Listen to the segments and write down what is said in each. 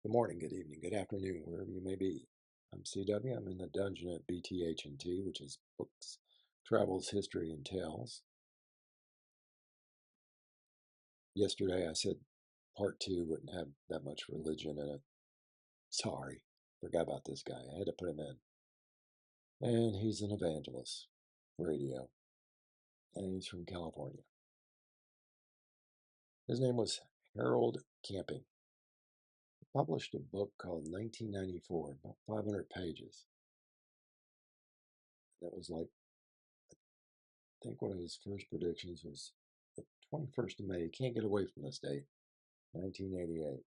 Good morning, good evening, good afternoon, wherever you may be. I'm CW. I'm in the dungeon at BTH&T, which is Books, Travels, History, and Tales. Yesterday I said part 2 wouldn't have that much religion in it. Sorry, forgot about this guy. I had to put him in. And he's an evangelist, radio, and he's from California. His name was Harold Camping. He published a book called 1994, about 500 pages. That was like, I think one of his first predictions was the 21st of May. Can't get away from this date, 1988.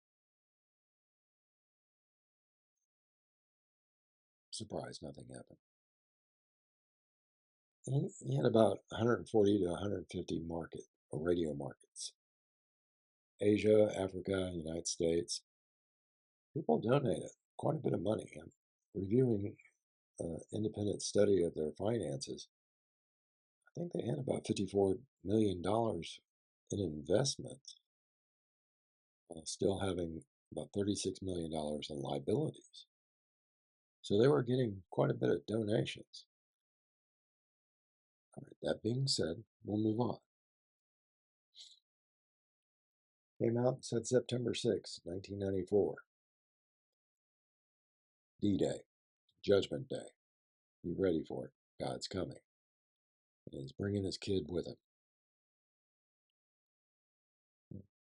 Surprise, nothing happened. He had about 140 to 150 radio markets. Asia, Africa, United States. People donated quite a bit of money. I'm reviewing an independent study of their finances. I think they had about $54 million in investments, while still having about $36 million in liabilities. So they were getting quite a bit of donations. All right, that being said, we'll move on. Came out and said September 6, 1994. D-Day, Judgment Day. Be ready for it. God's coming. And he's bringing his kid with him.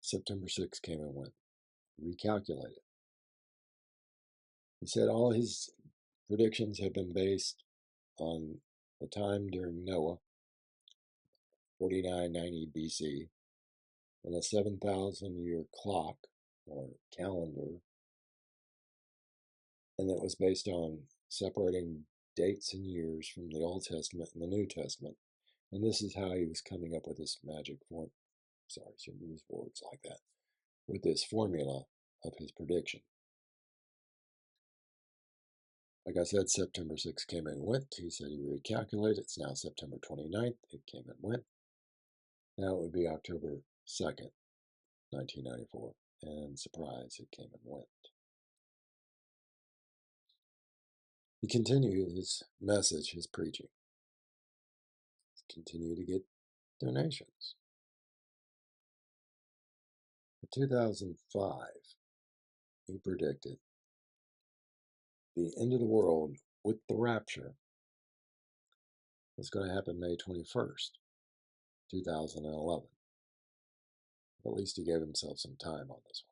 September 6 came and went. Recalculated. He said all his predictions have been based on the time during Noah, 4990 BC, and a 7,000-year clock or calendar, and it was based on separating dates and years from the Old Testament and the New Testament. And this is how he was coming up with this magic form. Sorry, I shouldn't use words like that. With this formula of his prediction. Like I said, September 6th came and went. He said he recalculated. It's now September 29th. It came and went. Now it would be October 2nd, 1994. And surprise, it came and went. He continued his message, his preaching. Continued to get donations. In 2005, he predicted the end of the world with the rapture was going to happen May 21st, 2011. At least he gave himself some time on this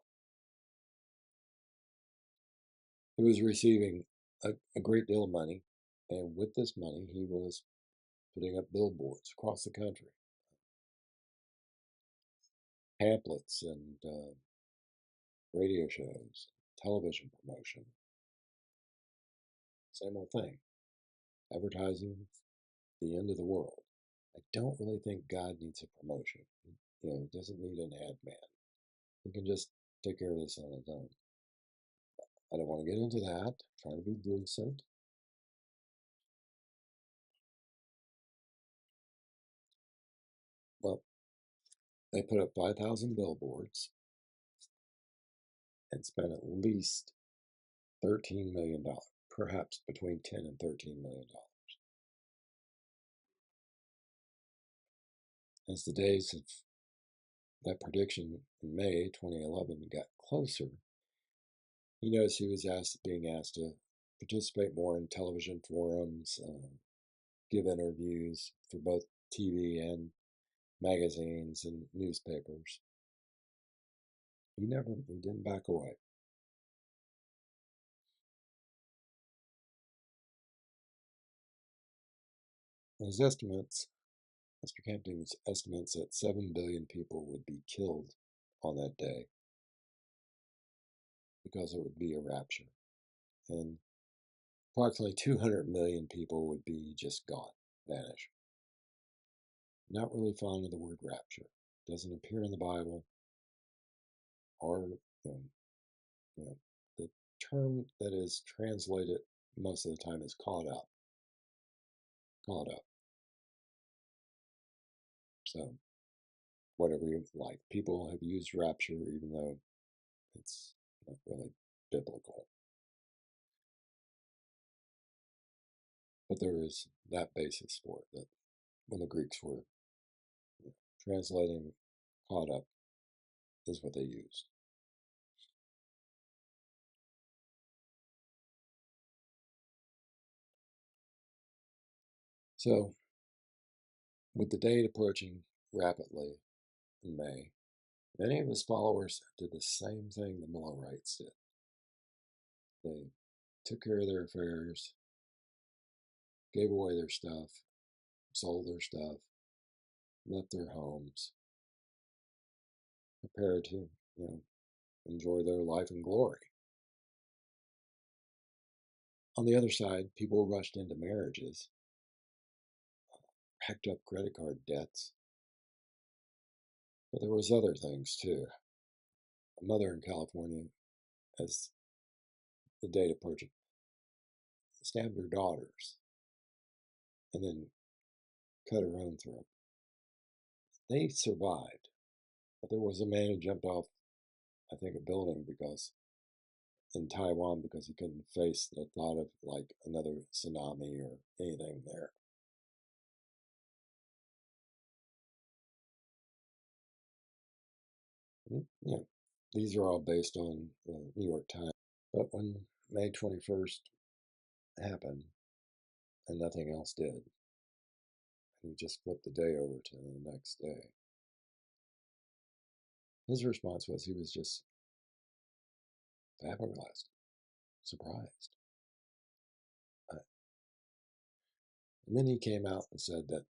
one. He was receiving a great deal of money, and with this money, he was putting up billboards across the country, pamphlets and radio shows, television promotion. Same old thing. Advertising the end of the world. I don't really think God needs a promotion. He doesn't need an ad man. He can just take care of this on his own. I don't want to get into that. I'm trying to be decent. Well, they put up 5,000 billboards and spent at least $13 million, perhaps between $10 and $13 million. As the days of that prediction in May 2011 got closer, he noticed he was being asked to participate more in television forums, give interviews for both TV and magazines and newspapers. He didn't back away. His estimates, Mr. Camping's estimates that 7 billion people would be killed on that day because it would be a rapture. And approximately 200 million people would be just gone, vanish. Not really fond of the word rapture. Doesn't appear in the Bible, or the term that is translated most of the time is caught up. Caught up. So, whatever you like. People have used rapture even though it's not really biblical. But there is that basis for it, that when the Greeks were translating caught up is what they used. So, with the date approaching rapidly in May, many of his followers did the same thing the Millerites did. They took care of their affairs, gave away their stuff, sold their stuff, left their homes, prepared to, enjoy their life in glory. On the other side, people rushed into marriages, racked up credit card debts. But there was other things too. A mother in California, as the date approached, stabbed her daughters and then cut her own throat. They survived, but there was a man who jumped off, I think, a building in Taiwan because he couldn't face the thought of like another tsunami or anything there. These are all based on the New York Times. But when May 21st happened and nothing else did, he just flipped the day over to the next day. His response was he was just flabbergasted, surprised. And then he came out and said that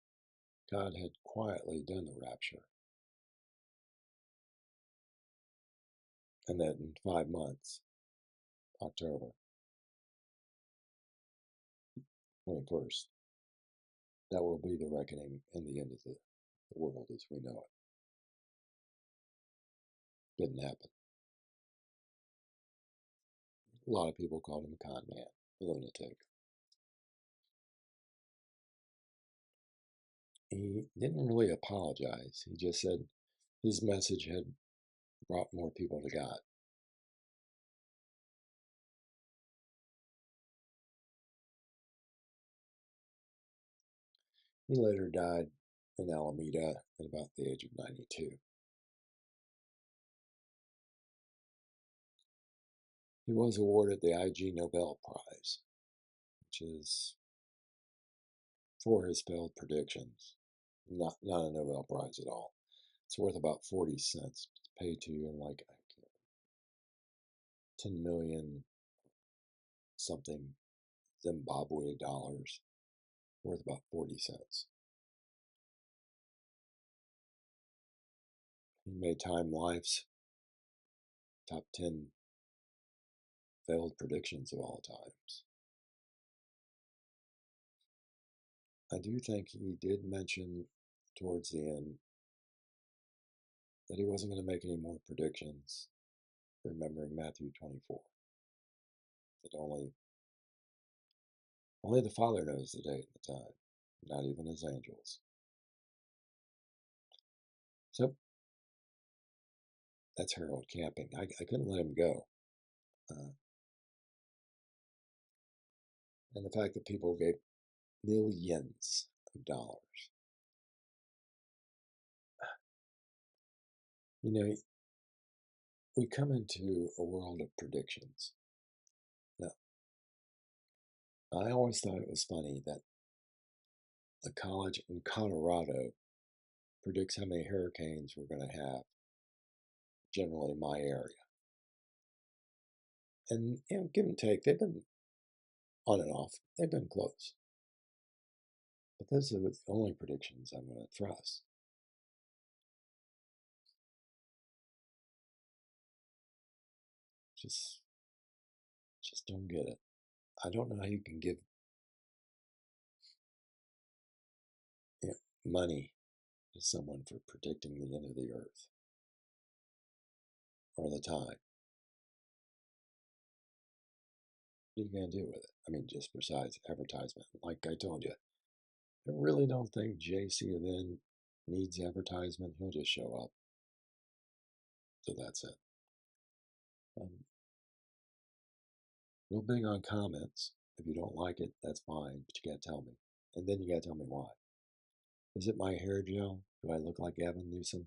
God had quietly done the rapture, and that in 5 months, October 21st, that will be the reckoning and the end of the world as we know it. Didn't happen. A lot of people called him a con man, a lunatic. He didn't really apologize. He just said his message had brought more people to God. He later died in Alameda at about the age of 92. He was awarded the IG Nobel Prize, which is for his failed predictions. Not a Nobel Prize at all. It's worth about 40 cents. It's paid to you in like 10 million something Zimbabwe dollars, worth about 40 cents. He made Time Life's top 10 failed predictions of all times. I do think he did mention towards the end that he wasn't going to make any more predictions, remembering Matthew 24. That only the Father knows the date and the time, not even his angels. So that's Harold Camping. I couldn't let him go. And the fact that people gave millions of dollars. We come into a world of predictions. Now, I always thought it was funny that a college in Colorado predicts how many hurricanes we're going to have, generally in my area. And, give and take, they've been on and off, they've been close. But those are the only predictions I'm going to trust. Just don't get it. I don't know how you can give money to someone for predicting the end of the earth or the time. What are you going to do with it? I mean, just besides advertisement. Like I told you, I really don't think JC then needs advertisement. He'll just show up. So that's it. Real big on comments. If you don't like it, that's fine, but you gotta tell me. And then you gotta tell me why. Is it my hair gel? Do I look like Gavin Newsom?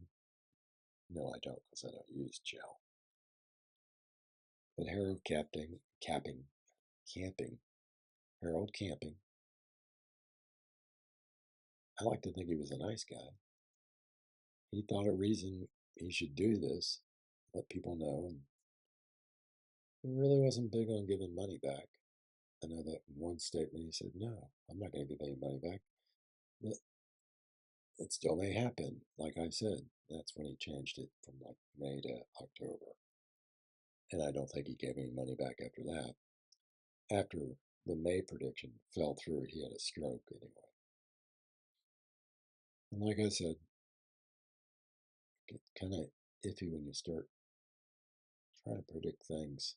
No, I don't, because I don't use gel. But camping, Harold Camping, I like to think he was a nice guy. He thought a reason he should do this, let people know, and he really wasn't big on giving money back. I know that in one statement he said, no, I'm not going to give any money back. But it still may happen. Like I said, that's when he changed it from like May to October. And I don't think he gave any money back after that. After the May prediction fell through, he had a stroke anyway. And like I said, it's kind of iffy when you start trying to predict things.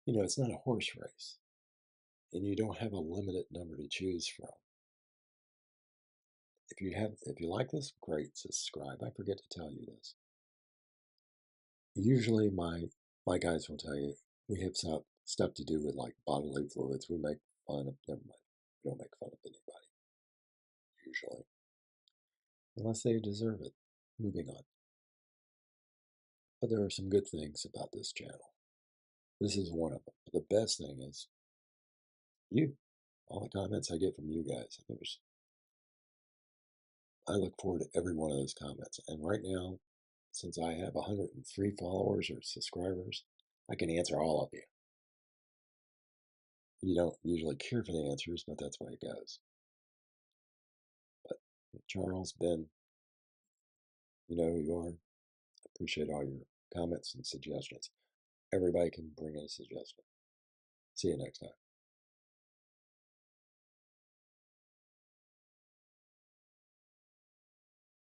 You know, it's not a horse race, and you don't have a limited number to choose from. If you like this, great, subscribe. I forget to tell you this. Usually my guys will tell you we have stuff to do with like bodily fluids. We make fun of never mind. We don't make fun of anybody, usually. Unless they deserve it. Moving on. But there are some good things about this channel. This is one of them. But the best thing is you. All the comments I get from you guys. I look forward to every one of those comments. And right now, since I have 103 followers or subscribers, I can answer all of you. You don't usually care for the answers, but that's why it goes. But Charles, Ben, you know who you are. Appreciate all your comments and suggestions. Everybody can bring in a suggestion. See you next time.